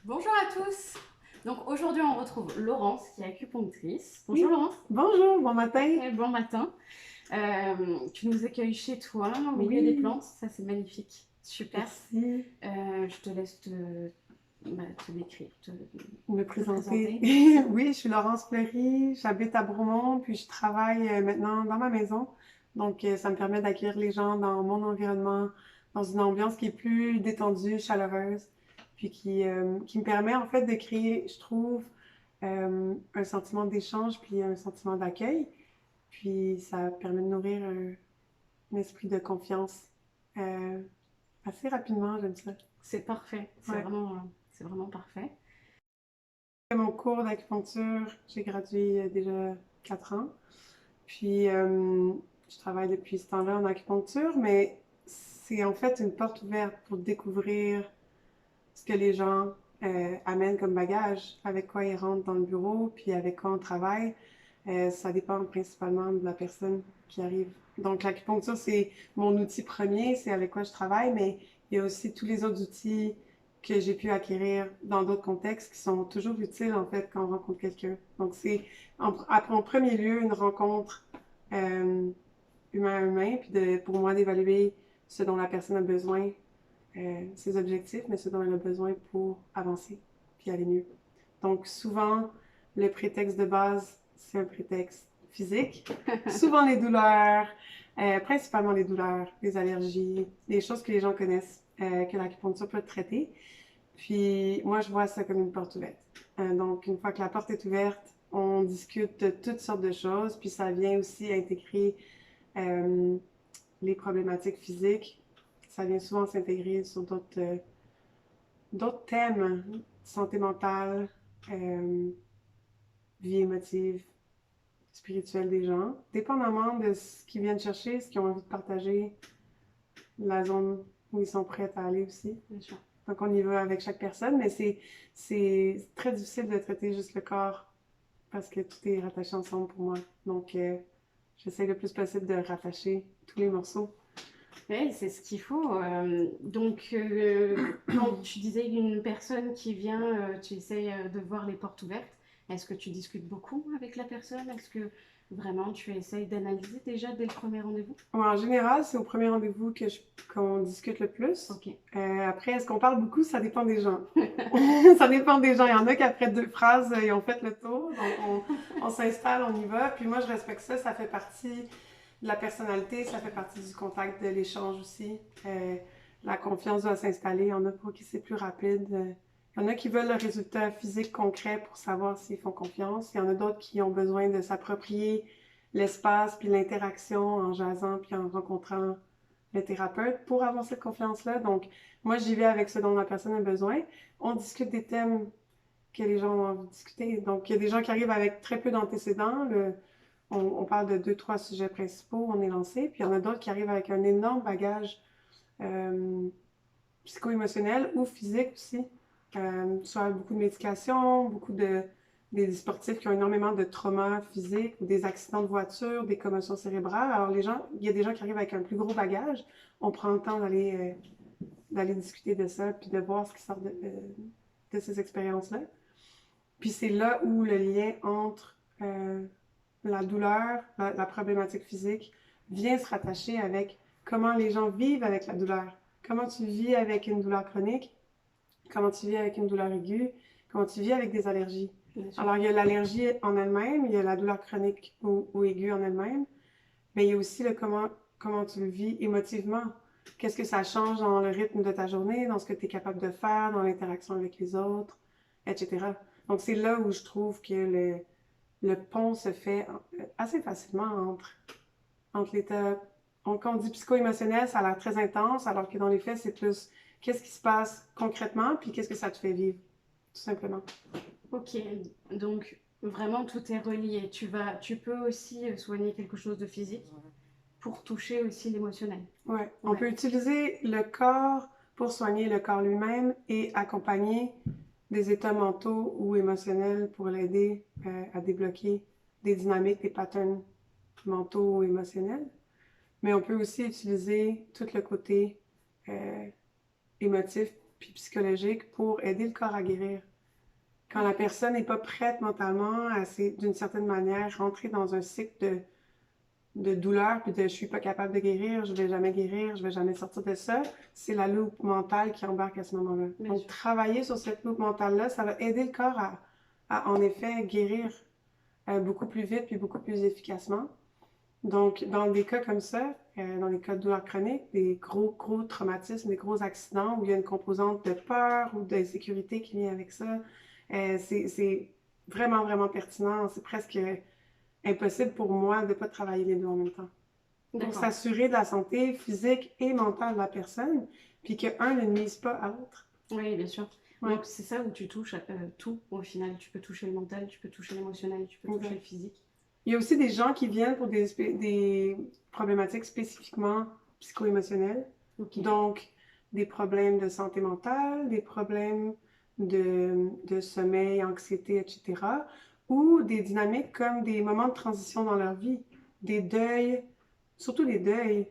Bonjour à tous. Donc aujourd'hui on retrouve Laurence qui est acupunctrice. Bonjour Laurence. Bonjour, bon matin. Bon matin. Tu nous accueilles chez toi au milieu des Oui, plantes. Ça c'est magnifique. Super. merci Je te laisse te décrire, de me te présenter. présenter. Merci. Oui, je suis Laurence Fleury, j'habite à Bromont, puis je travaille maintenant dans ma maison. Donc, ça me permet d'accueillir les gens dans mon environnement, dans une ambiance qui est plus détendue, chaleureuse, puis qui me permet en fait de créer, je trouve, un sentiment d'échange, puis un sentiment d'accueil. Puis, ça permet de nourrir un esprit de confiance euh, assez rapidement, j'aime ça. C'est parfait. Ouais. C'est vraiment parfait. Mon cours d'acupuncture, j'ai gradué il y a déjà 4 ans. Puis, je travaille depuis ce temps-là en acupuncture, mais c'est en fait une porte ouverte pour découvrir ce que les gens amènent comme bagage, avec quoi ils rentrent dans le bureau, puis avec quoi on travaille. Ça dépend principalement de la personne qui arrive. Donc, l'acupuncture, c'est mon outil premier, c'est avec quoi je travaille, mais il y a aussi tous les autres outils que j'ai pu acquérir dans d'autres contextes qui sont toujours utiles, en fait, quand on rencontre quelqu'un. Donc, c'est en premier lieu une rencontre euh, humain à humain, puis pour moi d'évaluer ce dont la personne a besoin, ses objectifs, mais ce dont elle a besoin pour avancer, puis aller mieux. Donc, souvent, le prétexte de base, c'est un prétexte physique. Souvent les douleurs, principalement les douleurs, les allergies, des choses que les gens connaissent, que l'acupuncture peut traiter. Puis moi, je vois ça comme une porte ouverte. Donc, une fois que la porte est ouverte, on discute de toutes sortes de choses, puis ça vient aussi intégrer euh, les problématiques physiques. Ça vient souvent s'intégrer sur d'autres thèmes, santé mentale, euh, vie émotive, spirituelle des gens, dépendamment de ce qu'ils viennent chercher, ce qu'ils ont envie de partager, la zone où ils sont prêts à aller aussi. Bien sûr. Donc on y va avec chaque personne, mais c'est très difficile de traiter juste le corps parce que tout est rattaché ensemble pour moi. Donc j'essaie le plus possible de rattacher tous les morceaux. Oui, c'est ce qu'il faut. Quand tu disais une personne qui vient, tu essayes de voir les portes ouvertes. Est-ce que tu discutes beaucoup avec la personne? Est-ce que vraiment tu essayes d'analyser déjà dès le premier rendez-vous? En général, c'est au premier rendez-vous qu'on discute le plus. Ok. Après, est-ce qu'on parle beaucoup? Ça dépend des gens. Ça dépend des gens. Il y en a qui, après 2 phrases, ils ont fait le tour. Donc, on s'installe, on y va. Puis moi, je respecte ça. Ça fait partie de la personnalité, ça fait partie du contact, de l'échange aussi. La confiance doit s'installer. Il y en a pour qui c'est plus rapide. Il y en a qui veulent le résultat physique concret pour savoir s'ils font confiance. Il y en a d'autres qui ont besoin de s'approprier l'espace puis l'interaction en jasant puis en rencontrant le thérapeute pour avoir cette confiance-là. Donc, moi, j'y vais avec ce dont la personne a besoin. On discute des thèmes que les gens ont envie de discuter. Donc, il y a des gens qui arrivent avec très peu d'antécédents. On parle de 2, 3 sujets principaux, on est lancé. Puis il y en a d'autres qui arrivent avec un énorme bagage euh, psycho-émotionnel ou physique aussi. Soit beaucoup de médication, des sportifs qui ont énormément de traumas physiques ou des accidents de voiture, des commotions cérébrales. Alors les gens, il y a des gens qui arrivent avec un plus gros bagage. On prend le temps d'aller discuter de ça, puis de voir ce qui sort de ces expériences-là. Puis c'est là où le lien entre la douleur, la problématique physique, vient se rattacher avec comment les gens vivent avec la douleur. Comment tu vis avec une douleur chronique, comment tu vis avec une douleur aiguë, comment tu vis avec des allergies. Alors, il y a l'allergie en elle-même, il y a la douleur chronique ou aiguë en elle-même, mais il y a aussi le comment tu le vis émotivement. Qu'est-ce que ça change dans le rythme de ta journée, dans ce que tu es capable de faire, dans l'interaction avec les autres, etc. Donc, c'est là où je trouve que le pont se fait assez facilement entre l'état. Quand on dit psycho-émotionnel, ça a l'air très intense, alors que dans les faits, c'est plus qu'est-ce qui se passe concrètement, puis qu'est-ce que ça te fait vivre, tout simplement. Ok, donc vraiment tout est relié. Tu peux aussi soigner quelque chose de physique pour toucher aussi l'émotionnel. Ouais. On Ouais. peut utiliser le corps pour soigner le corps lui-même et accompagner des états mentaux ou émotionnels pour l'aider à débloquer des dynamiques, des patterns mentaux ou émotionnels. Mais on peut aussi utiliser tout le côté euh, émotif puis psychologique pour aider le corps à guérir. Quand la personne n'est pas prête mentalement à, d'une certaine manière, rentrer dans un cycle de douleur, puis de je suis pas capable de guérir, je vais jamais guérir, je vais jamais sortir de ça, c'est la loupe mentale qui embarque à ce moment-là. Bien Donc, sûr. travailler sur cette loupe mentale-là, ça va aider le corps en effet, guérir beaucoup plus vite puis beaucoup plus efficacement. Donc, dans des cas comme ça, dans les cas de douleur chronique, des gros traumatismes, des gros accidents où il y a une composante de peur ou d'insécurité qui vient avec ça, c'est vraiment pertinent. C'est presque impossible pour moi de ne pas travailler les deux en même temps. Pour s'assurer de la santé physique et mentale de la personne, puis qu'un ne nuise pas à l'autre. Oui, bien sûr. Ouais. Donc c'est ça où tu touches tout au final. Tu peux toucher le mental, tu peux toucher l'émotionnel, tu peux toucher le physique. Il y a aussi des gens qui viennent pour des problématiques spécifiquement psycho-émotionnelles. Okay. Donc, des problèmes de santé mentale, des problèmes de sommeil, anxiété, etc. Ou des dynamiques comme des moments de transition dans leur vie, des deuils, surtout les deuils,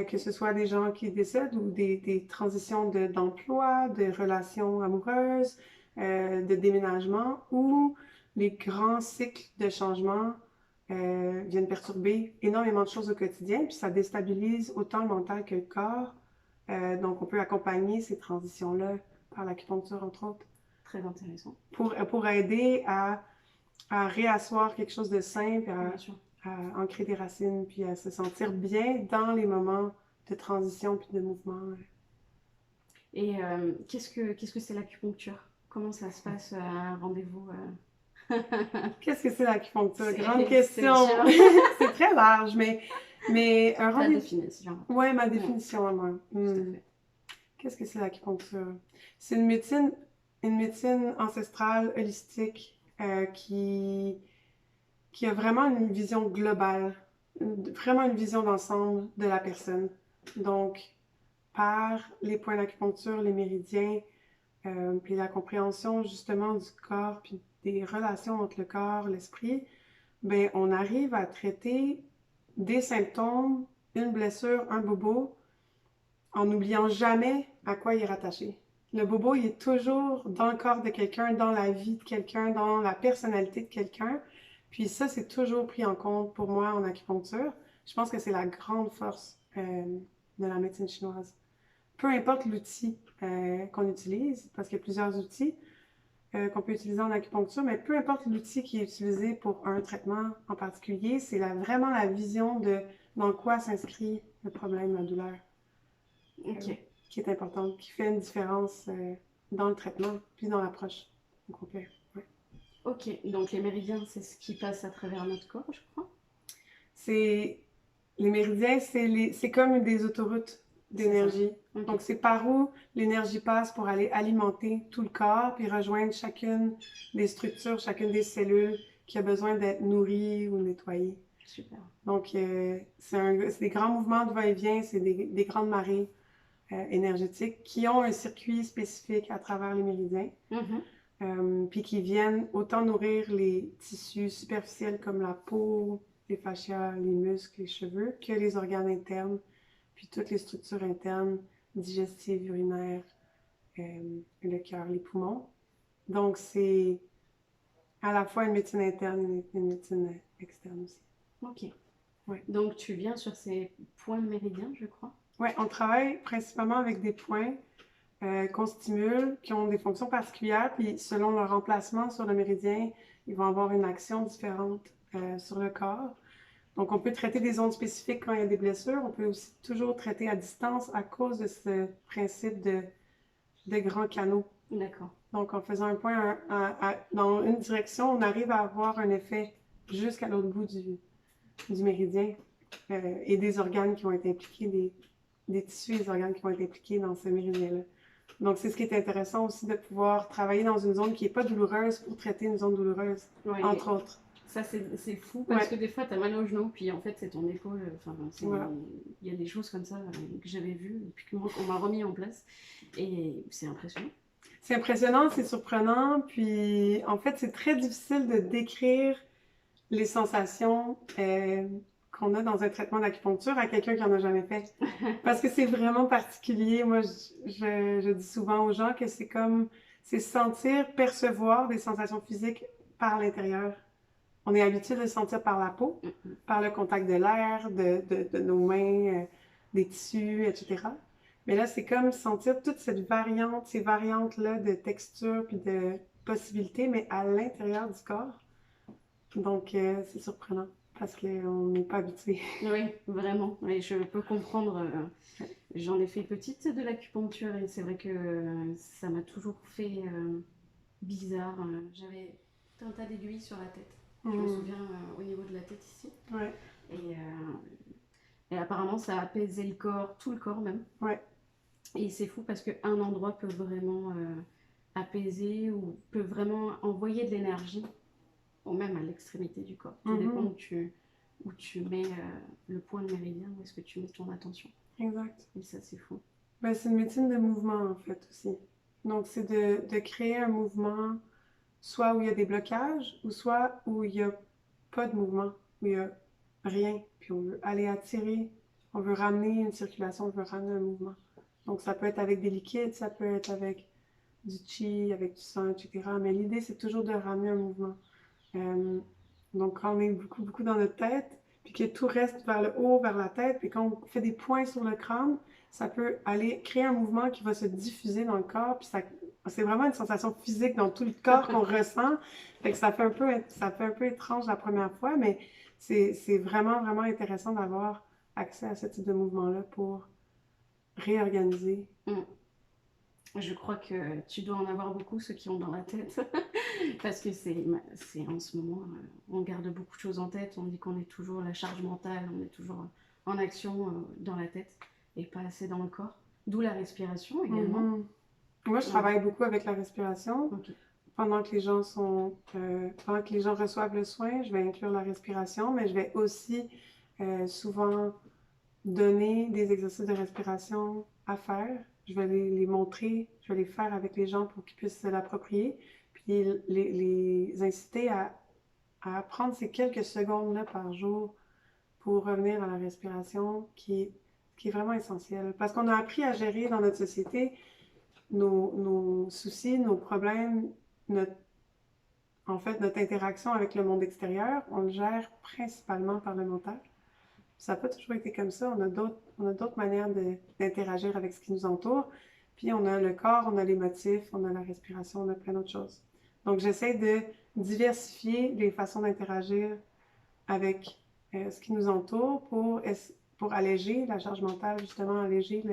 que ce soit des gens qui décèdent ou des transitions d'emploi, de relations amoureuses, de déménagement, ou les grands cycles de changement viennent perturber énormément de choses au quotidien, puis ça déstabilise autant le mental que le corps. Donc, on peut accompagner ces transitions-là par l'acupuncture, entre autres. Très intéressant. Pour aider à réasseoir quelque chose de simple, à ancrer des racines, puis à se sentir bien dans les moments de transition puis de mouvement. Et qu'est-ce que c'est l'acupuncture? Comment ça se passe à un rendez-vous Qu'est-ce que c'est l'acupuncture? Grande question! C'est très large, mais un rendez-vous... Ta définition. Ouais, ma définition à moi. Tout à fait. Qu'est-ce que c'est l'acupuncture? C'est une médecine ancestrale, holistique, qui a vraiment une vision globale, vraiment une vision d'ensemble de la personne. Donc, par les points d'acupuncture, les méridiens, puis la compréhension justement du corps, puis des relations entre le corps, l'esprit, ben on arrive à traiter des symptômes, une blessure, un bobo, en n'oubliant jamais à quoi il est rattaché. Le bobo, il est toujours dans le corps de quelqu'un, dans la vie de quelqu'un, dans la personnalité de quelqu'un. Puis ça, c'est toujours pris en compte pour moi en acupuncture. Je pense que c'est la grande force de la médecine chinoise. Peu importe l'outil qu'on utilise, parce qu'il y a plusieurs outils qu'on peut utiliser en acupuncture, mais peu importe l'outil qui est utilisé pour un traitement en particulier, c'est vraiment la vision de dans quoi s'inscrit le problème, la douleur. Qui est importante, qui fait une différence dans le traitement, puis dans l'approche au complet. Ouais. Ok, donc les méridiens, c'est ce qui passe à travers notre corps, je crois? Les méridiens, c'est comme des autoroutes d'énergie. Okay. Donc, c'est par où l'énergie passe pour aller alimenter tout le corps, puis rejoindre chacune des structures, chacune des cellules qui a besoin d'être nourrie ou nettoyée. Super. Donc, c'est des grands mouvements de va-et-vient, c'est des grandes marées énergétiques qui ont un circuit spécifique à travers les méridiens, puis qui viennent autant nourrir les tissus superficiels comme la peau, les fascias, les muscles, les cheveux, que les organes internes, puis toutes les structures internes, digestives, urinaires, le cœur, les poumons. Donc, c'est à la fois une médecine interne et une médecine externe aussi. Ok. Ouais. Donc, tu viens sur ces points de méridien, je crois? Oui, on travaille principalement avec des points qu'on stimule, qui ont des fonctions particulières, puis selon leur emplacement sur le méridien, ils vont avoir une action différente sur le corps. Donc, on peut traiter des zones spécifiques quand il y a des blessures. On peut aussi toujours traiter à distance à cause de ce principe de grands canaux. D'accord. Donc, en faisant un point dans une direction, on arrive à avoir un effet jusqu'à l'autre bout du méridien et des organes qui vont être impliqués, des tissus et des organes qui vont être impliqués dans ce méridien-là. Donc, c'est ce qui est intéressant aussi de pouvoir travailler dans une zone qui n'est pas douloureuse pour traiter une zone douloureuse, entre autres. Ça, c'est fou parce que des fois, tu as mal au genou, puis en fait, c'est ton épaule. Enfin, il y a des choses comme ça que j'avais vues, et puis qu'on m'a remis en place. Et c'est impressionnant. C'est impressionnant, c'est surprenant. Puis, en fait, c'est très difficile de décrire les sensations qu'on a dans un traitement d'acupuncture à quelqu'un qui en a jamais fait. Parce que c'est vraiment particulier. Moi, je dis souvent aux gens que c'est sentir, percevoir des sensations physiques par l'intérieur. On est habitué de le sentir par la peau, par le contact de l'air, de nos mains, des tissus, etc. Mais là, c'est comme sentir toute cette variante, ces variantes-là de texture puis de possibilités, mais à l'intérieur du corps. Donc, c'est surprenant parce qu'on n'est pas habitué. Oui, vraiment. Et je peux comprendre. J'en ai fait petite de l'acupuncture et c'est vrai que ça m'a toujours fait bizarre. J'avais tout un tas d'aiguilles sur la tête. Je me souviens au niveau de la tête ici. Ouais. Et apparemment, ça apaisait le corps, tout le corps même. Ouais. Et c'est fou parce qu'un endroit peut vraiment apaiser ou peut vraiment envoyer de l'énergie, ou même à l'extrémité du corps. Tout dépend où tu mets le point de méridien, où est-ce que tu mets ton attention. Exact. Et ça, c'est fou. Ben, c'est une médecine de mouvement, en fait, aussi. Donc, c'est de créer un mouvement, soit où il y a des blocages, ou soit où il n'y a pas de mouvement, où il n'y a rien. Puis on veut aller attirer, on veut ramener une circulation, on veut ramener un mouvement. Donc, ça peut être avec des liquides, ça peut être avec du chi, avec du sang, etc. Mais l'idée, c'est toujours de ramener un mouvement. Donc, quand on est beaucoup, beaucoup dans notre tête, puis que tout reste vers le haut, vers la tête, puis quand on fait des points sur le crâne, ça peut aller créer un mouvement qui va se diffuser dans le corps, puis c'est vraiment une sensation physique dans tout le corps qu'on ressent. Fait que ça fait un peu étrange la première fois, mais c'est vraiment, vraiment intéressant d'avoir accès à ce type de mouvement-là pour réorganiser. Je crois que tu dois en avoir beaucoup, ceux qui ont dans la tête. Parce que c'est en ce moment, on garde beaucoup de choses en tête. On dit qu'on est toujours la charge mentale, on est toujours en action dans la tête et pas assez dans le corps. D'où la respiration également. Moi, je travaille beaucoup avec la respiration. Okay. Pendant que les gens reçoivent le soin, je vais inclure la respiration, mais je vais aussi souvent donner des exercices de respiration à faire. Je vais les montrer, je vais les faire avec les gens pour qu'ils puissent se l'approprier, puis les inciter à prendre ces quelques secondes-là par jour pour revenir à la respiration qui est vraiment essentielle. Parce qu'on a appris à gérer dans notre société nos soucis, nos problèmes, notre interaction avec le monde extérieur, on le gère principalement par le mental. Ça n'a pas toujours été comme ça. On a d'autres manières d'interagir avec ce qui nous entoure. Puis on a le corps, on a les motifs, on a la respiration, on a plein d'autres choses. Donc j'essaie de diversifier les façons d'interagir avec ce qui nous entoure pour alléger la charge mentale, justement alléger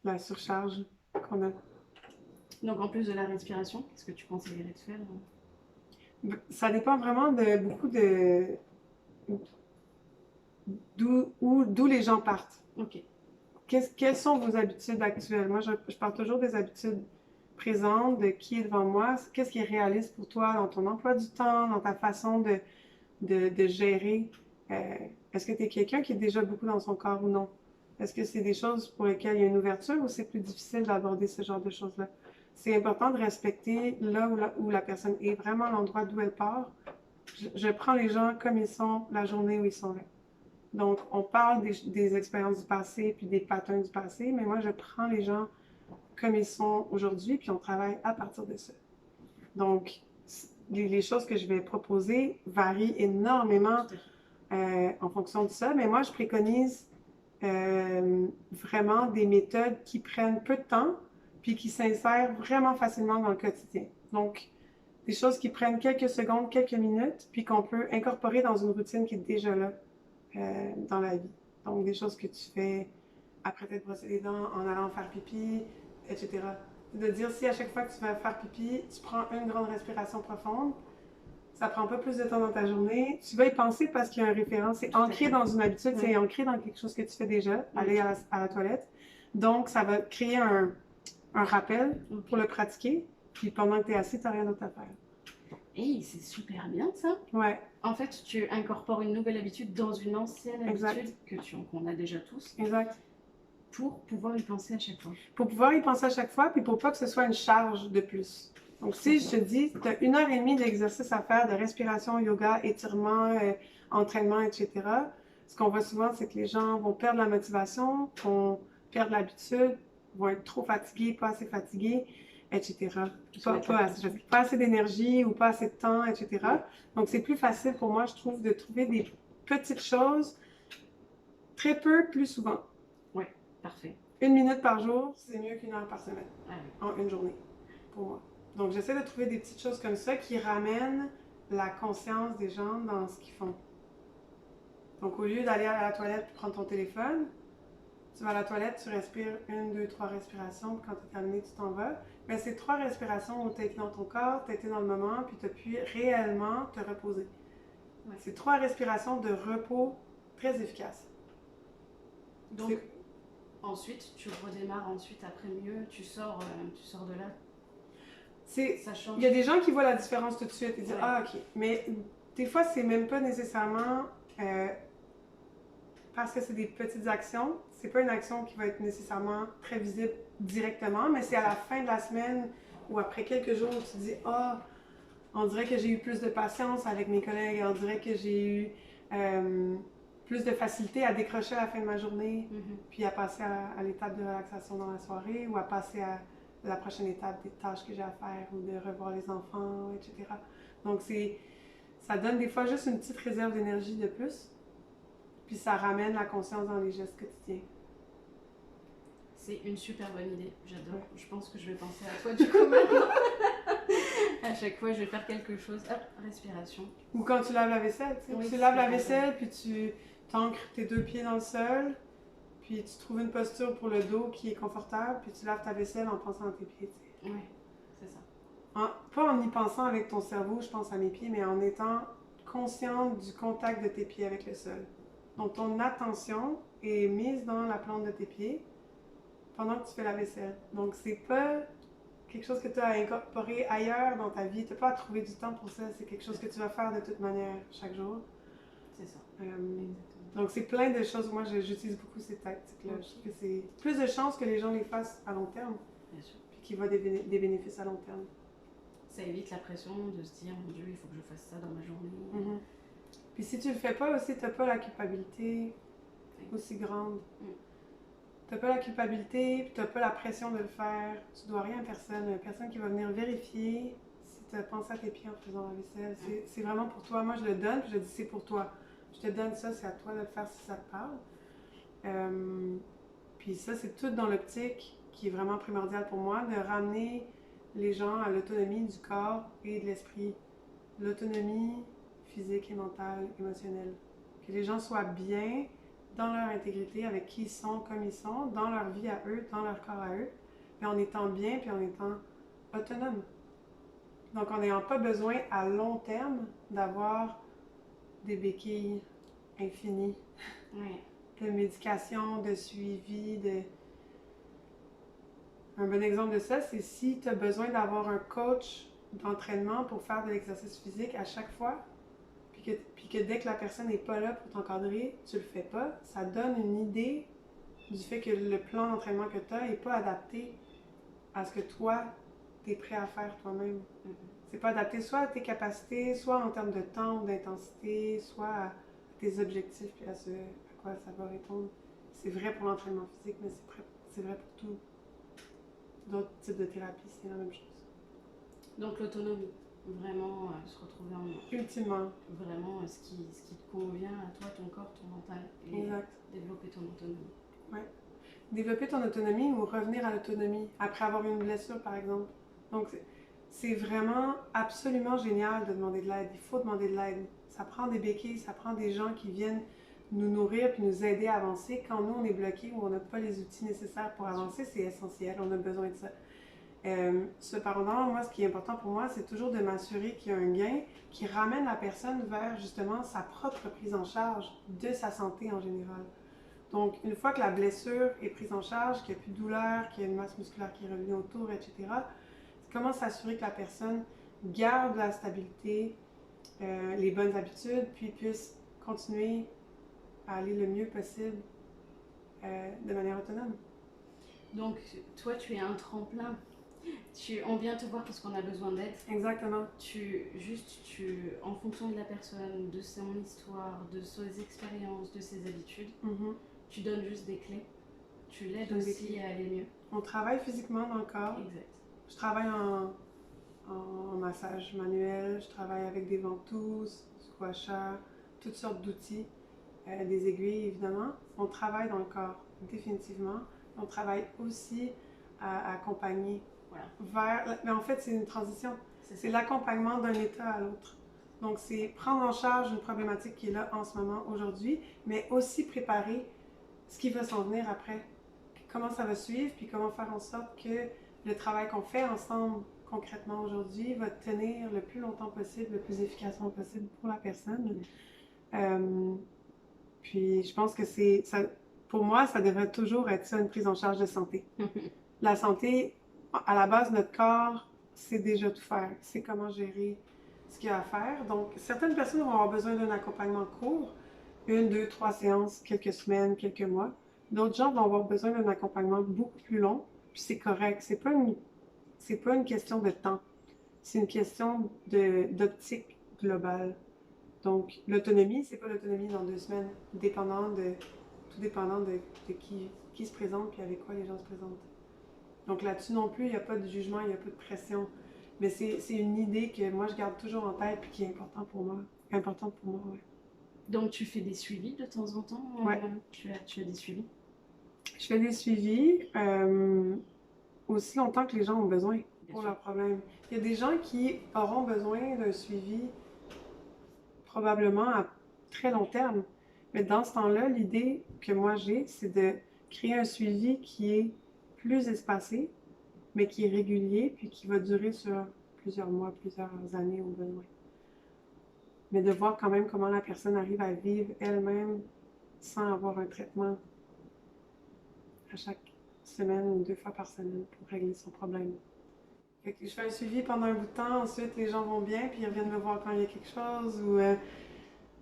la surcharge qu'on a. Donc en plus de la respiration, qu'est-ce que tu conseillerais de faire? Ça dépend vraiment de beaucoup de d'où les gens partent. Ok. Quelles sont vos habitudes actuelles? Moi, je parle toujours des habitudes présentes, de qui est devant moi. Qu'est-ce qui est réaliste pour toi dans ton emploi du temps, dans ta façon de gérer? Est-ce que tu es quelqu'un qui est déjà beaucoup dans son corps ou non? Est-ce que c'est des choses pour lesquelles il y a une ouverture ou c'est plus difficile d'aborder ce genre de choses-là? C'est important de respecter là où la personne est, vraiment l'endroit d'où elle part. Je prends les gens comme ils sont la journée où ils sont là. Donc, on parle des expériences du passé puis des patterns du passé, mais moi, je prends les gens comme ils sont aujourd'hui puis on travaille à partir de ça. Donc, les choses que je vais proposer varient énormément en fonction de ça, mais moi, je préconise vraiment des méthodes qui prennent peu de temps puis qui s'insèrent vraiment facilement dans le quotidien. Donc, des choses qui prennent quelques secondes, quelques minutes, puis qu'on peut incorporer dans une routine qui est déjà là dans la vie. Donc, des choses que tu fais après t'être brossé les dents, en allant faire pipi, etc. De dire, si à chaque fois que tu vas faire pipi, tu prends une grande respiration profonde, ça prend pas plus de temps dans ta journée. Tu vas y penser parce qu'il y a un référent. C'est ancré dans une habitude, c'est ancré dans quelque chose que tu fais déjà, aller à la toilette. Donc, ça va créer un rappel pour le pratiquer. Puis pendant que tu es assis, tu n'as rien d'autre à faire. Hey, c'est super bien ça. Ouais. En fait, tu incorpores une nouvelle habitude dans une ancienne habitude qu'on a déjà tous. Exact. Pour pouvoir y penser à chaque fois. Pour pouvoir y penser à chaque fois, puis pour pas que ce soit une charge de plus. Donc, si je te dis, tu as 1h30 d'exercice à faire, de respiration, yoga, étirement, entraînement, etc. Ce qu'on voit souvent, c'est que les gens vont perdre la motivation, vont perdre l'habitude, vont être trop fatigués, pas assez fatigués, etc. Pas assez d'énergie ou pas assez de temps, etc. Donc, c'est plus facile pour moi, je trouve, de trouver des petites choses très peu, plus souvent. Oui, parfait. 1 minute par jour, c'est mieux qu'1 heure par semaine, oui. en une journée, pour moi. Donc, j'essaie de trouver des petites choses comme ça qui ramènent la conscience des gens dans ce qu'ils font. Donc, au lieu d'aller à la toilette et prendre ton téléphone, tu vas à la toilette, tu respires 1, 2, 3 respirations, puis quand tu es terminé, tu t'en vas. Mais c'est 3 respirations où tu as été dans ton corps, tu as été dans le moment, puis tu as pu réellement te reposer. Ouais. C'est 3 respirations de repos très efficaces. Donc, ensuite, tu redémarres ensuite après mieux, tu sors de là. Ça change. Il y a des gens qui voient la différence tout de suite et disent ah ok, mais des fois c'est même pas nécessairement parce que c'est des petites actions, c'est pas une action qui va être nécessairement très visible directement, mais c'est à la fin de la semaine ou après quelques jours où tu te dis ah on dirait que j'ai eu plus de patience avec mes collègues, on dirait que j'ai eu plus de facilité à décrocher à la fin de ma journée, puis à passer à l'étape de relaxation dans la soirée ou à passer à la prochaine étape des tâches que j'ai à faire ou de revoir les enfants, etc. Donc ça donne des fois juste une petite réserve d'énergie de plus, puis ça ramène la conscience dans les gestes quotidiens. C'est une super bonne idée, j'adore. Ouais. Je pense que je vais penser à toi du coup maintenant. À chaque fois, je vais faire quelque chose. Hop, respiration. Ou quand tu laves la vaisselle, tu sais. Oui, tu laves la vaisselle, puis tu t'ancres tes 2 pieds dans le sol, puis tu trouves une posture pour le dos qui est confortable, puis tu laves ta vaisselle en pensant à tes pieds, tu sais. Oui, c'est ça. Pas en y pensant avec ton cerveau, je pense à mes pieds, mais en étant consciente du contact de tes pieds avec le sol. Donc ton attention est mise dans la plante de tes pieds pendant que tu fais la vaisselle. Donc c'est pas quelque chose que tu as incorporé ailleurs dans ta vie. Tu n'as pas à trouver du temps pour ça. C'est quelque chose que tu vas faire de toute manière chaque jour. C'est ça. Donc, c'est plein de choses. Moi, j'utilise beaucoup ces tactiques-là. Je trouve que c'est plus de chances que les gens les fassent à long terme. Bien sûr. Puis qu'ils voient des bénéfices à long terme. Ça évite la pression de se dire, mon Dieu, il faut que je fasse ça dans ma journée. Puis si tu le fais pas aussi, tu n'as pas la culpabilité aussi grande. T'as pas la culpabilité, puis t'as pas la pression de le faire. Tu dois rien à personne. Il y a personne qui va venir vérifier si tu as pensé à tes pieds en faisant la vaisselle. C'est vraiment pour toi. Moi, je le donne, puis je dis c'est pour toi. Je te donne ça, c'est à toi de le faire si ça te parle. Puis ça, c'est tout dans l'optique qui est vraiment primordiale pour moi, de ramener les gens à l'autonomie du corps et de l'esprit. L'autonomie physique et mentale, émotionnelle. Que les gens soient bien dans leur intégrité, avec qui ils sont, comme ils sont, dans leur vie à eux, dans leur corps à eux, mais en étant bien, puis en étant autonome. Donc, en n'ayant pas besoin à long terme d'avoir des béquilles infinies, de médication, de suivi, Un bon exemple de ça, c'est si tu as besoin d'avoir un coach d'entraînement pour faire de l'exercice physique à chaque fois, puis que dès que la personne n'est pas là pour t'encadrer, tu le fais pas, ça donne une idée du fait que le plan d'entraînement que tu as n'est pas adapté à ce que toi, tu es prêt à faire toi-même. C'est pas adapté soit à tes capacités, soit en termes de temps ou d'intensité, soit à tes objectifs et à quoi ça va répondre. C'est vrai pour l'entraînement physique, mais c'est vrai pour tout. D'autres types de thérapies, c'est la même chose. Donc l'autonomie. Vraiment se retrouver en ultimement vraiment ce qui te convient à toi, ton corps, ton mental, et exact. Développer ton autonomie. Ouais. Développer ton autonomie ou revenir à l'autonomie après avoir eu une blessure par exemple. Donc c'est vraiment absolument génial de demander de l'aide. Il faut demander de l'aide. Ça prend des béquilles, ça prend des gens qui viennent nous nourrir puis nous aider à avancer. Quand nous on est bloqué ou on n'a pas les outils nécessaires pour avancer, c'est essentiel. On a besoin de ça. Cependant, moi, ce qui est important pour moi, c'est toujours de m'assurer qu'il y a un gain qui ramène la personne vers justement sa propre prise en charge de sa santé en général. Donc, une fois que la blessure est prise en charge, qu'il n'y a plus de douleur, qu'il y a une masse musculaire qui est revenue autour, etc., c'est comment s'assurer que la personne garde la stabilité, les bonnes habitudes, puis puisse continuer à aller le mieux possible de manière autonome. Donc, toi, tu es un tremplin On vient te voir parce qu'on a besoin d'aide. Exactement. En fonction de la personne, de son histoire, de ses expériences, de ses habitudes, tu donnes juste des clés. Tu l'aides aussi à aller mieux. On travaille physiquement dans le corps. Exact. Je travaille en massage manuel, je travaille avec des ventouses, squashers, toutes sortes d'outils, des aiguilles évidemment. On travaille dans le corps, définitivement. On travaille aussi à accompagner vers... Mais en fait, c'est une transition. C'est l'accompagnement d'un état à l'autre. Donc, c'est prendre en charge une problématique qui est là en ce moment, aujourd'hui, mais aussi préparer ce qui va s'en venir après. Comment ça va suivre, puis comment faire en sorte que le travail qu'on fait ensemble concrètement aujourd'hui va tenir le plus longtemps possible, le plus efficacement possible pour la personne. Puis je pense que pour moi, ça devrait toujours être ça, une prise en charge de santé. La santé, à la base, notre corps, c'est déjà tout faire. C'est comment gérer ce qu'il y a à faire. Donc, certaines personnes vont avoir besoin d'un accompagnement court, 1, 2, 3 séances, quelques semaines, quelques mois. D'autres gens vont avoir besoin d'un accompagnement beaucoup plus long, puis c'est correct. C'est pas une question de temps. C'est une question d'optique globale. Donc, l'autonomie, c'est pas l'autonomie dans 2 semaines, tout dépendant de qui se présente puis avec quoi les gens se présentent. Donc là-dessus non plus, il n'y a pas de jugement, il n'y a pas de pression. Mais c'est une idée que moi, je garde toujours en tête puis qui est importante pour moi. Ouais. Donc, tu fais des suivis de temps en temps? Ouais. Tu as des suivis? Je fais des suivis aussi longtemps que les gens ont besoin pour leurs problèmes. Il y a des gens qui auront besoin d'un suivi probablement à très long terme. Mais dans ce temps-là, l'idée que moi j'ai, c'est de créer un suivi qui est plus espacé, mais qui est régulier, puis qui va durer sur plusieurs mois, plusieurs années au besoin. Mais de voir quand même comment la personne arrive à vivre elle-même sans avoir un traitement à chaque semaine ou 2 fois par semaine pour régler son problème. Fait que je fais un suivi pendant un bout de temps, ensuite les gens vont bien, puis ils reviennent me voir quand il y a quelque chose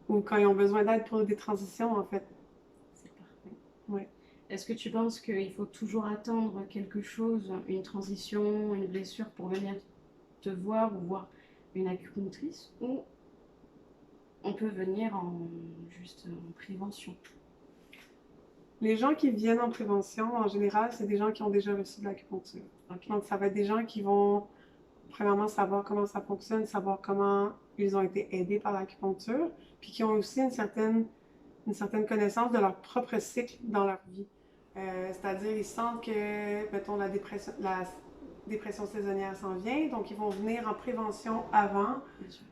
ou quand ils ont besoin d'aide pour des transitions, en fait. C'est parfait. Ouais. Est-ce que tu penses qu'il faut toujours attendre quelque chose, une transition, une blessure pour venir te voir ou voir une acupunctrice, ou on peut venir juste en prévention? Les gens qui viennent en prévention, en général, c'est des gens qui ont déjà reçu de l'acupuncture. Okay. Donc, ça va être des gens qui vont, premièrement, savoir comment ça fonctionne, savoir comment ils ont été aidés par l'acupuncture, puis qui ont aussi une certaine connaissance de leur propre cycle dans leur vie. C'est-à-dire, ils sentent que, mettons, la dépression saisonnière s'en vient, donc ils vont venir en prévention avant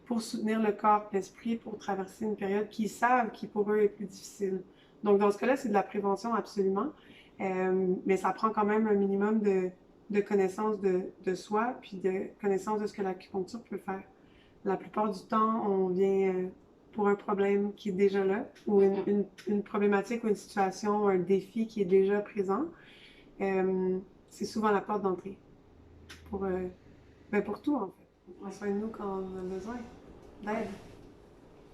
pour soutenir le corps et l'esprit pour traverser une période qu'ils savent qui pour eux est plus difficile. Donc, dans ce cas-là, c'est de la prévention absolument, mais ça prend quand même un minimum de connaissance de soi, puis de connaissance de ce que l'acupuncture peut faire. La plupart du temps, on vient pour un problème qui est déjà là, ou une problématique ou une situation, ou un défi qui est déjà présent. C'est souvent la porte d'entrée pour tout, en fait. On prend soin de nous quand on a besoin d'aide.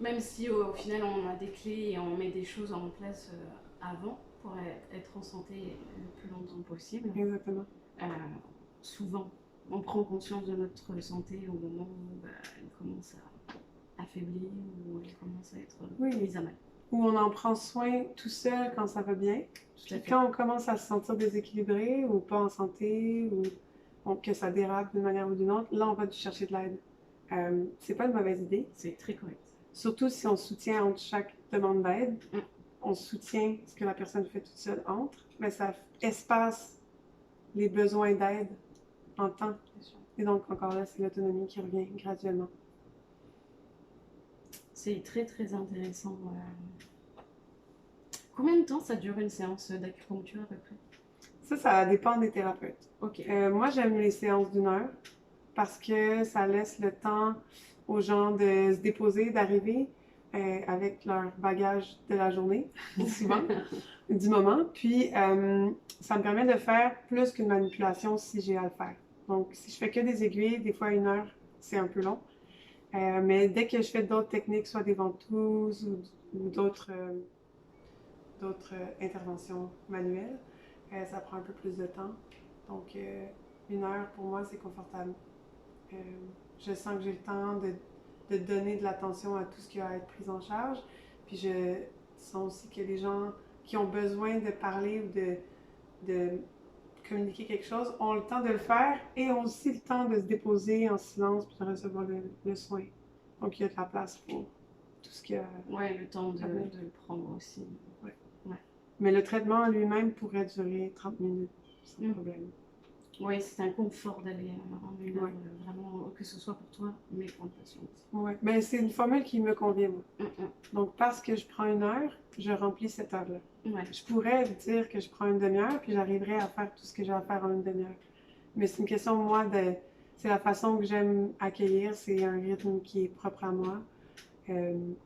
Même si au final on a des clés et on met des choses en place avant pour être en santé le plus longtemps possible. Exactement. Souvent, on prend conscience de notre santé au moment où elle commence à affaiblir ou elle commence à être mise à mal. Ou on en prend soin tout seul quand ça va bien. Puis quand on commence à se sentir déséquilibré ou pas en santé ou que ça dérape d'une manière ou d'une autre, là on va chercher de l'aide. C'est pas une mauvaise idée. C'est très correct. Surtout si on soutient entre chaque demande d'aide, on soutient ce que la personne fait toute seule entre, mais ça espace les besoins d'aide en temps. Et donc encore là, c'est l'autonomie qui revient graduellement. C'est très très intéressant. Combien de temps ça dure une séance d'acupuncture à peu près? Ça dépend des thérapeutes. Okay. Moi, j'aime les séances d'1 heure parce que ça laisse le temps aux gens de se déposer, d'arriver avec leur bagage de la journée, souvent, du moment. Puis, ça me permet de faire plus qu'une manipulation si j'ai à le faire. Donc, si je fais que des aiguilles, des fois 1 heure, c'est un peu long. Mais dès que je fais d'autres techniques, soit des ventouses ou d'autres interventions manuelles, ça prend un peu plus de temps. Donc, 1 heure, pour moi, c'est confortable. Euh, je sens que j'ai le temps de donner de l'attention à tout ce qui va être pris en charge. Puis je sens aussi que les gens qui ont besoin de parler ou de communiquer quelque chose ont le temps de le faire et ont aussi le temps de se déposer en silence puis de recevoir le soin. Donc il y a de la place pour tout ce qu'il y a. Ouais, le temps Ah bon? de le prendre aussi. Ouais. Ouais. Mais le traitement en lui-même pourrait durer 30 minutes sans problème. Oui, c'est un confort d'aller en 1 heure, Ouais. vraiment, que ce soit pour toi, mais pour le patient aussi. Ouais. Mais c'est une formule qui me convient, moi. Mm, Donc parce que je prends 1 heure, je remplis cette heure-là. Ouais. Je pourrais dire que je prends une demi-heure, puis j'arriverai à faire tout ce que j'ai à faire en une demi-heure. Mais c'est une question, moi, c'est la façon que j'aime accueillir, c'est un rythme qui est propre à moi.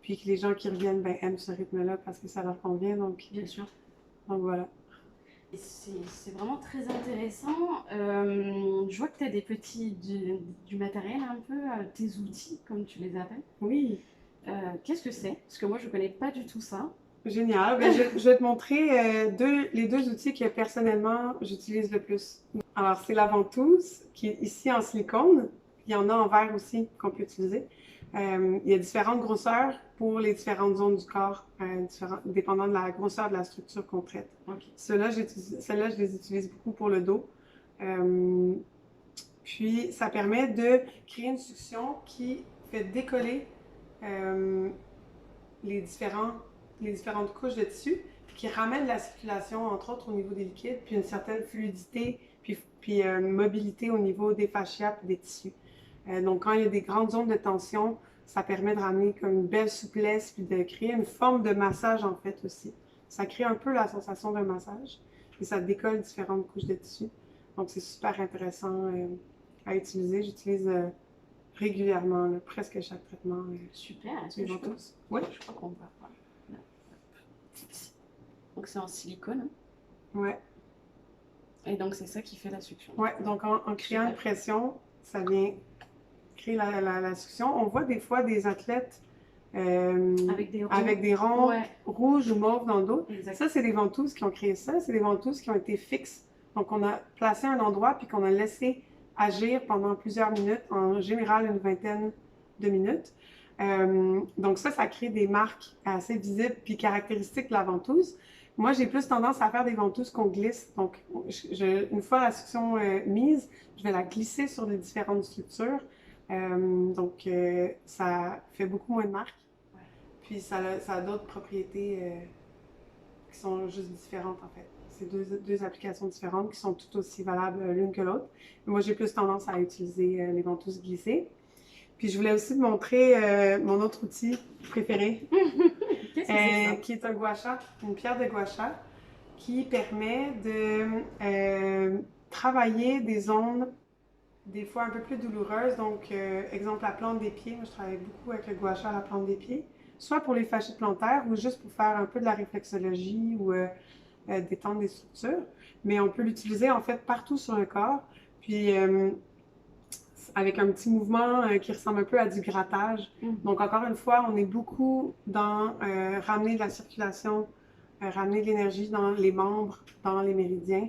Puis que les gens qui reviennent ben, aiment ce rythme-là parce que ça leur convient. Bien sûr. Donc voilà. C'est vraiment très intéressant. Je vois que tu as des du matériel un peu, tes outils, comme tu les appelles. Oui, Qu'est-ce que c'est? Parce que moi, je connais pas du tout ça. génial. Ben, je vais te montrer les 2 outils que personnellement j'utilise le plus. Alors, c'est la ventouse qui est ici en silicone. Il y en a en verre aussi qu'on peut utiliser. Il y a différentes grosseurs pour les différentes zones du corps, dépendant de la grosseur de la structure qu'on traite. Ok. Celles-là, je les utilise beaucoup pour le dos. Euh, Puis, ça permet de créer une succion qui fait décoller euh, les différentes couches de tissu, puis qui ramène la circulation, entre autres au niveau des liquides, puis une certaine fluidité, puis mobilité au niveau des fascias et des tissus. Donc, quand il y a des grandes zones de tension, ça permet de ramener comme une belle souplesse, puis de créer une forme de massage en fait aussi. Ça crée un peu la sensation d'un massage, et ça décolle différentes couches de tissu. Donc, c'est super intéressant à utiliser. J'utilise régulièrement, là, presque chaque traitement. Super. Est-ce Les que je peux? ventouses. Oui. Je crois qu'on va voir. Là. Donc c'est en silicone. Ouais. Et donc c'est ça qui fait la succion. Ouais. Donc, en créant Super. une pression, ça vient créer la succion. On voit des fois des athlètes avec des ronds Ouais. rouges ou mauves dans le dos. Exact. Ça, c'est des ventouses qui ont créé ça. C'est des ventouses qui ont été fixes. Donc, on a placé un endroit puis qu'on a laissé agir pendant plusieurs minutes, en général une vingtaine de minutes. Donc ça crée des marques assez visibles puis caractéristiques de la ventouse. Moi, j'ai plus tendance à faire des ventouses qu'on glisse. Donc, une fois la succion mise, je vais la glisser sur les différentes structures. Donc, ça fait beaucoup moins de marques. Ouais. Puis, ça a d'autres propriétés qui sont juste différentes, en fait. C'est deux applications différentes qui sont tout aussi valables l'une que l'autre. Moi, j'ai plus tendance à utiliser les ventouses glissées. Puis, je voulais aussi te montrer mon autre outil préféré, Qu'est-ce que c'est ça? qui est un gua sha, une pierre de gua sha, qui permet de travailler des zones des fois un peu plus douloureuses. Donc, exemple, la plante des pieds. Moi, je travaille beaucoup avec le gua sha à la plante des pieds, soit pour les fasciites plantaires ou juste pour faire un peu de la réflexologie ou détendre des structures. Mais on peut l'utiliser en fait partout sur le corps. Puis, avec un petit mouvement qui ressemble un peu à du grattage. Donc, encore une fois, on est beaucoup dans ramener de la circulation, ramener de l'énergie dans les membres, dans les méridiens.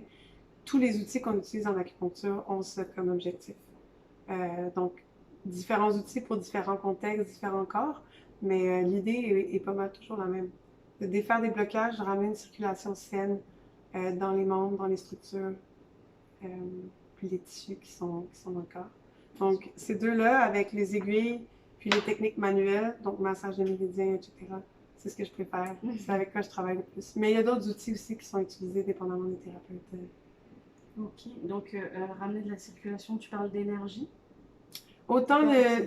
Tous les outils qu'on utilise en acupuncture ont ça comme objectif. Donc, différents outils pour différents contextes, différents corps, mais l'idée est pas mal toujours la même. De défaire des blocages, de ramener une circulation saine dans les membres, dans les structures, puis les tissus qui sont dans le corps. Donc, ces deux-là, avec les aiguilles, puis les techniques manuelles, donc massage de méridien, etc., c'est ce que je préfère. C'est avec quoi je travaille le plus. Mais il y a d'autres outils aussi qui sont utilisés dépendamment des thérapeutes. Ok, donc ramener de la circulation, tu parles d'énergie? Autant,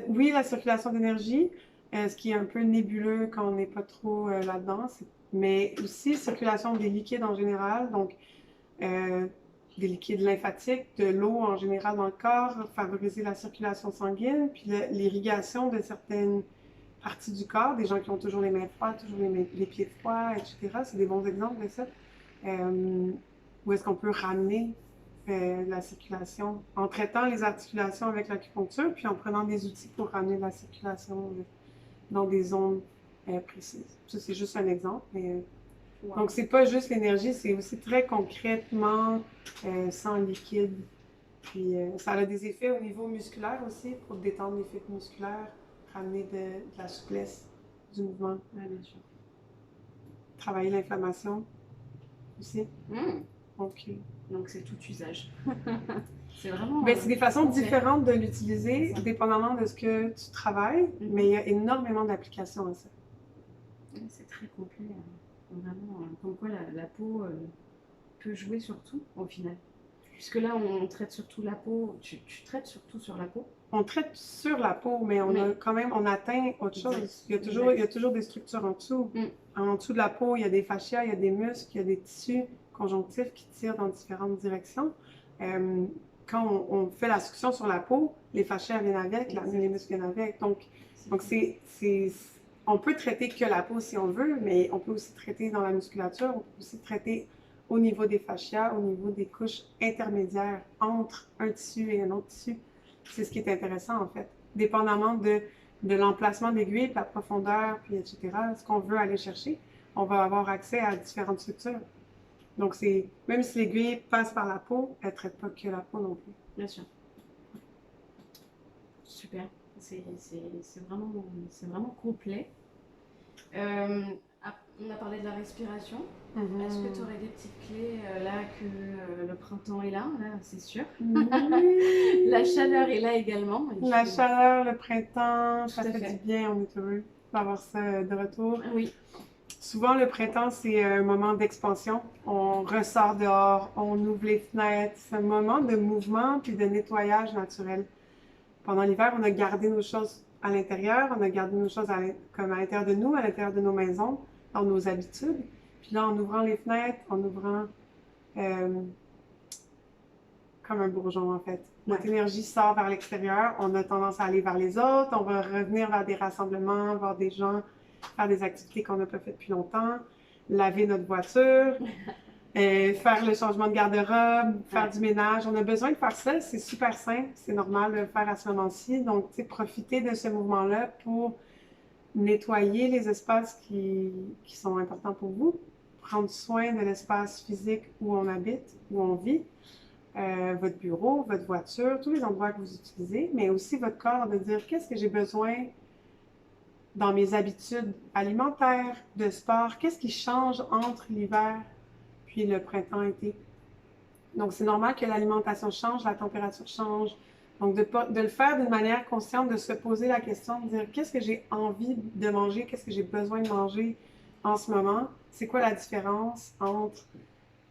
oui, la circulation d'énergie, ce qui est un peu nébuleux quand on n'est pas trop là-dedans, mais aussi circulation des liquides en général, donc des liquides lymphatiques, de l'eau en général dans le corps, favoriser la circulation sanguine, puis l'irrigation de certaines parties du corps, des gens qui ont toujours les mains froides, toujours les pieds froids, etc. C'est des bons exemples de ça. Où est-ce qu'on peut ramener la circulation en traitant les articulations avec l'acupuncture, puis en prenant des outils pour ramener la circulation dans des zones précises. Ça, c'est juste un exemple, mais... Wow. Donc, c'est pas juste l'énergie, c'est aussi très concrètement sans liquide Puis ça a des effets au niveau musculaire aussi, pour détendre les fibres musculaires, ramener de la souplesse du mouvement. Ouais, bien sûr. Travailler l'inflammation aussi. Mm. Donc, Donc c'est tout usage. C'est vraiment... ben, c'est des façons complet. différentes de l'utiliser, C'est ça. dépendamment de ce que tu travailles, mais il y a énormément d'applications à ça. C'est très complet. Vraiment, comme quoi la peau peut jouer sur tout, au final. Puisque là, on traite surtout la peau. Tu traites surtout sur la peau. On traite sur la peau, mais on a quand même, on atteint autre Exact. chose. Il y a toujours des structures en dessous. En dessous de la peau, il y a des fascias, il y a des muscles, il y a des tissus conjonctifs qui tirent dans différentes directions. Quand on fait la succion sur la peau, les fascias viennent avec, les muscles viennent avec. Donc on peut traiter que la peau si on veut, mais on peut aussi traiter dans la musculature, on peut aussi traiter au niveau des fascias, au niveau des couches intermédiaires entre un tissu et un autre tissu. C'est ce qui est intéressant, en fait. Dépendamment de l'emplacement de l'aiguille, de la profondeur, puis etc., ce qu'on veut aller chercher, on va avoir accès à différentes structures. Donc, même si l'aiguille passe par la peau, elle ne traite pas que la peau non plus. Bien sûr. Super. C'est vraiment complet. On a parlé de la respiration. Est-ce que tu aurais des petites clés là que le printemps est là c'est sûr. Oui. La chaleur est là également. La chaleur, le printemps, ça Tout à fait fait. du bien, on est heureux d'avoir ça de retour. Oui. Souvent, le printemps, c'est un moment d'expansion. On ressort dehors, on ouvre les fenêtres. C'est un moment de mouvement puis de nettoyage naturel. Pendant l'hiver, on a gardé nos choses à l'intérieur, on a gardé nos choses comme à l'intérieur de nous, à l'intérieur de nos maisons, dans nos habitudes. Puis là, en ouvrant les fenêtres, en ouvrant comme un bourgeon, en fait. Notre énergie sort vers l'extérieur, on a tendance à aller vers les autres, on va revenir vers des rassemblements, voir des gens, faire des activités qu'on n'a pas faites depuis longtemps, laver notre voiture, faire le changement de garde-robe, faire du ménage. On a besoin de faire ça, c'est super simple, c'est normal de le faire à ce moment-ci. Donc, tu sais, profitez de ce mouvement-là pour nettoyer les espaces qui sont importants pour vous, prendre soin de l'espace physique où on habite, où on vit, votre bureau, votre voiture, tous les endroits que vous utilisez, mais aussi votre corps, de dire qu'est-ce que j'ai besoin dans mes habitudes alimentaires, de sport, qu'est-ce qui change entre l'hiver puis le printemps-été. Donc, c'est normal que l'alimentation change, la température change. Donc, de le faire d'une manière consciente, de se poser la question, de dire qu'est-ce que j'ai envie de manger, qu'est-ce que j'ai besoin de manger en ce moment, c'est quoi la différence entre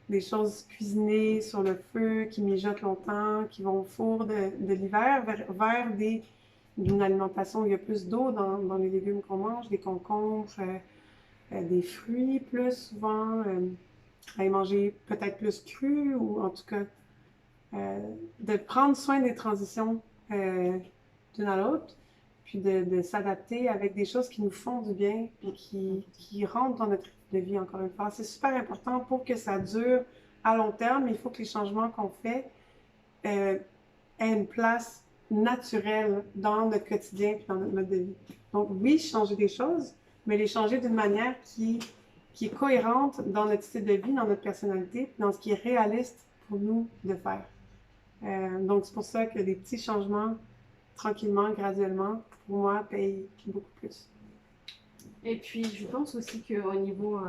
des choses cuisinées sur le feu, qui mijotent longtemps, qui vont au four de l'hiver, vers d'une alimentation où il y a plus d'eau dans les légumes qu'on mange, des concombres, des fruits plus souvent, aller manger peut-être plus cru ou en tout cas de prendre soin des transitions d'une à l'autre, puis de s'adapter avec des choses qui nous font du bien et qui rentrent dans notre de vie, encore une fois. C'est super important pour que ça dure à long terme. Il faut que les changements qu'on fait aient une place naturelle dans notre quotidien et dans notre mode de vie. Donc oui, changer des choses, mais les changer d'une manière qui est cohérente dans notre style de vie, dans notre personnalité, dans ce qui est réaliste pour nous de faire. Donc c'est pour ça que des petits changements, tranquillement, graduellement, pour moi, payent beaucoup plus. Et puis, je pense aussi qu'au niveau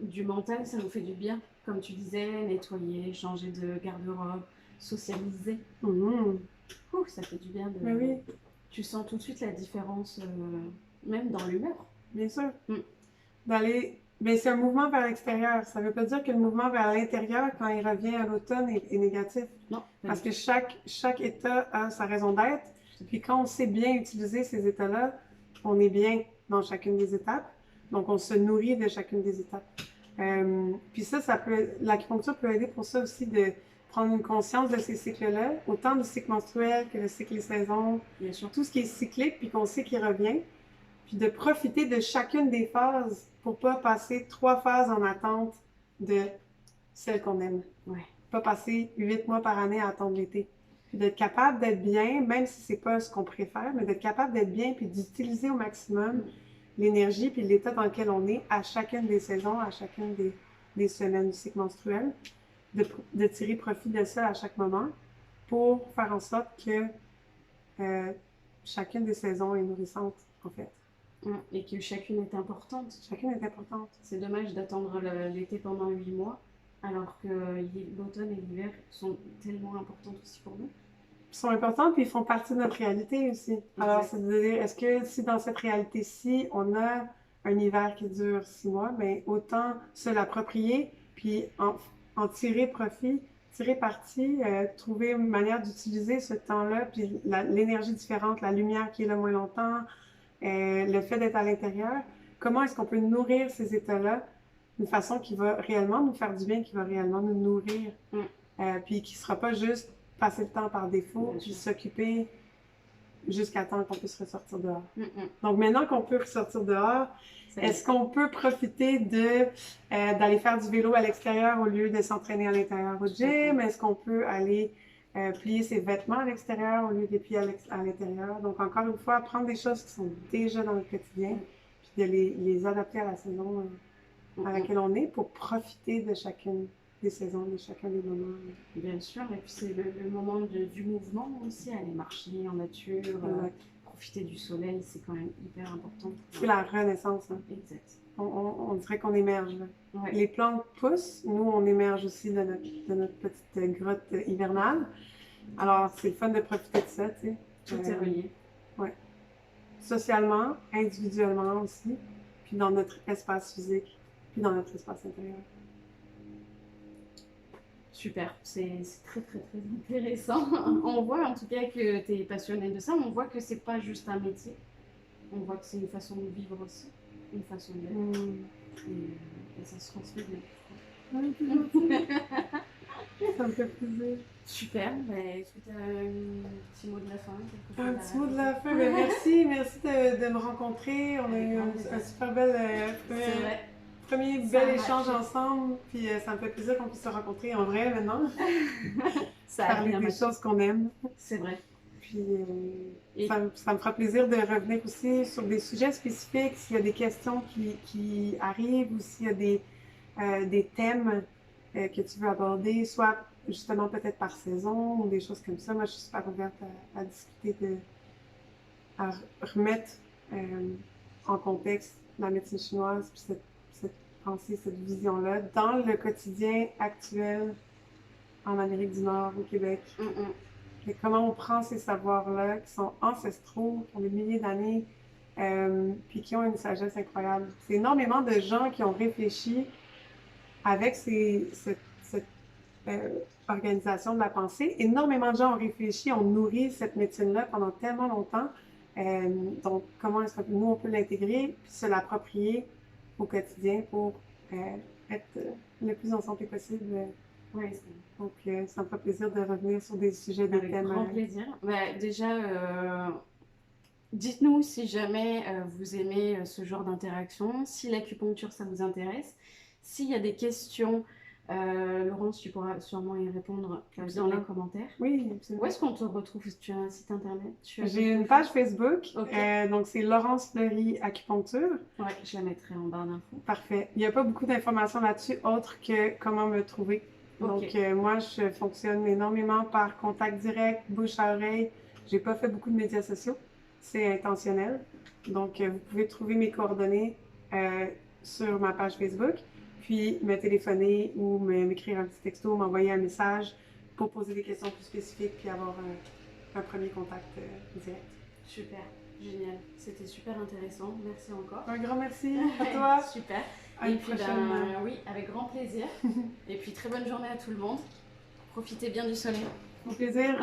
du mental, ça nous fait du bien. Comme tu disais, nettoyer, changer de garde-robe, socialiser. Ça fait du bien. Mais oui. Tu sens tout de suite la différence, même dans l'humeur. Bien sûr. Mais c'est un mouvement vers l'extérieur. Ça ne veut pas dire que le mouvement vers l'intérieur, quand il revient à l'automne, est négatif. Non. Parce que chaque état a sa raison d'être. Puis quand on sait bien utiliser ces états-là, on est bien dans chacune des étapes. Donc, on se nourrit de chacune des étapes. Puis l'acupuncture peut aider pour ça aussi, de prendre une conscience de ces cycles-là, autant du cycle menstruel que le cycle des saisons, bien sûr, tout ce qui est cyclique, puis qu'on sait qu'il revient, puis de profiter de chacune des phases pour pas passer 3 phases en attente de celle qu'on aime. Ouais. Pas passer 8 mois par année à attendre l'été. Puis d'être capable d'être bien, même si c'est pas ce qu'on préfère, mais d'être capable d'être bien puis d'utiliser au maximum l'énergie puis l'état dans lequel on est à chacune des saisons, à chacune des semaines du cycle menstruel, de tirer profit de ça à chaque moment. pour faire en sorte que chacune des saisons est nourrissante, en fait. Et que chacune est importante. Chacune est importante. C'est dommage d'attendre l'été pendant 8 mois, alors que l'automne et l'hiver sont tellement importants aussi pour nous. Ils sont importantes, puis ils font partie de notre réalité aussi. Alors, Exact. c'est de dire, est-ce que si dans cette réalité-ci, on a un hiver qui dure 6 mois, mais autant se l'approprier, puis en tirer profit, tirer parti, trouver une manière d'utiliser ce temps-là, puis l'énergie différente, la lumière qui est là moins longtemps, le fait d'être à l'intérieur. Comment est-ce qu'on peut nourrir ces états-là d'une façon qui va réellement nous faire du bien, qui va réellement nous nourrir, puis qui ne sera pas juste passer le temps par défaut, puis s'occuper jusqu'à temps qu'on puisse ressortir dehors. Donc maintenant qu'on peut ressortir dehors, est-ce qu'on peut profiter d'aller faire du vélo à l'extérieur au lieu de s'entraîner à l'intérieur au gym? Est-ce qu'on peut aller plier ses vêtements à l'extérieur au lieu de les plier à l'intérieur? Donc encore une fois, prendre des choses qui sont déjà dans le quotidien, puis de les adapter à la saison à laquelle on est pour profiter de chacune des saisons, de chacun des moments. Bien sûr, et puis c'est le moment du mouvement aussi, aller marcher en nature, profiter du soleil, c'est quand même hyper important. C'est la renaissance. Hein. Exact. On dirait qu'on émerge. Là. Ouais. Les plantes poussent, nous on émerge aussi de notre petite grotte hivernale. Alors c'est le fun de profiter de ça, tu sais. Tout est relié. Ouais. Socialement, individuellement aussi, puis dans notre espace physique, puis dans notre espace intérieur. Super, c'est très très très intéressant. On voit en tout cas que tu es passionnée de ça, on voit que c'est pas juste un métier, on voit que c'est une façon de vivre aussi, une façon d'être, et ça se transmet bien. Ça me fait plaisir. Super, est-ce que tu as un petit mot de la fin? Un petit mot de la fin, ben merci de me rencontrer, on a eu un super bel premier bel échange ensemble, puis ça me fait plaisir qu'on puisse se rencontrer en vrai maintenant. Parler des choses qu'on aime. C'est vrai. Puis ça me fera plaisir de revenir aussi sur des sujets spécifiques, s'il y a des questions qui arrivent ou s'il y a des thèmes que tu veux aborder, soit justement peut-être par saison ou des choses comme ça. Moi, je suis super ouverte à discuter, à remettre en contexte la médecine chinoise, puis cette pensée, cette vision-là, dans le quotidien actuel en Amérique du Nord, au Québec. Et comment on prend ces savoirs-là qui sont ancestraux, qui ont des milliers d'années, puis qui ont une sagesse incroyable. C'est énormément de gens qui ont réfléchi avec cette organisation de la pensée. Énormément de gens ont réfléchi, ont nourri cette médecine-là pendant tellement longtemps. Donc, comment est-ce que nous, on peut l'intégrer, puis se l'approprier au quotidien pour être le plus en santé possible. Oui. Donc, ça me fait plaisir de revenir sur des sujets, des thèmes. Avec grand plaisir. Déjà, dites-nous si jamais vous aimez ce genre d'interaction, si l'acupuncture, ça vous intéresse. S'il y a des questions, Laurence, tu pourras sûrement y répondre dans les commentaires. Oui, absolument. Où est-ce qu'on te retrouve? Tu as un site internet? J'ai une page Facebook, donc c'est Laurence Fleury Acupuncture. Oui, je la mettrai en barre d'infos. Parfait. Il n'y a pas beaucoup d'informations là-dessus, autre que comment me trouver. Donc, moi, je fonctionne énormément par contact direct, bouche à oreille. J'ai pas fait beaucoup de médias sociaux. C'est intentionnel. Donc, vous pouvez trouver mes coordonnées sur ma page Facebook, puis me téléphoner ou m'écrire un petit texto, m'envoyer un message pour poser des questions plus spécifiques, puis avoir un premier contact direct. Super, génial. C'était super intéressant. Merci encore. Un grand merci à toi. Super. Et puis, oui, avec grand plaisir. Et puis, très bonne journée à tout le monde. Profitez bien du soleil. Au plaisir.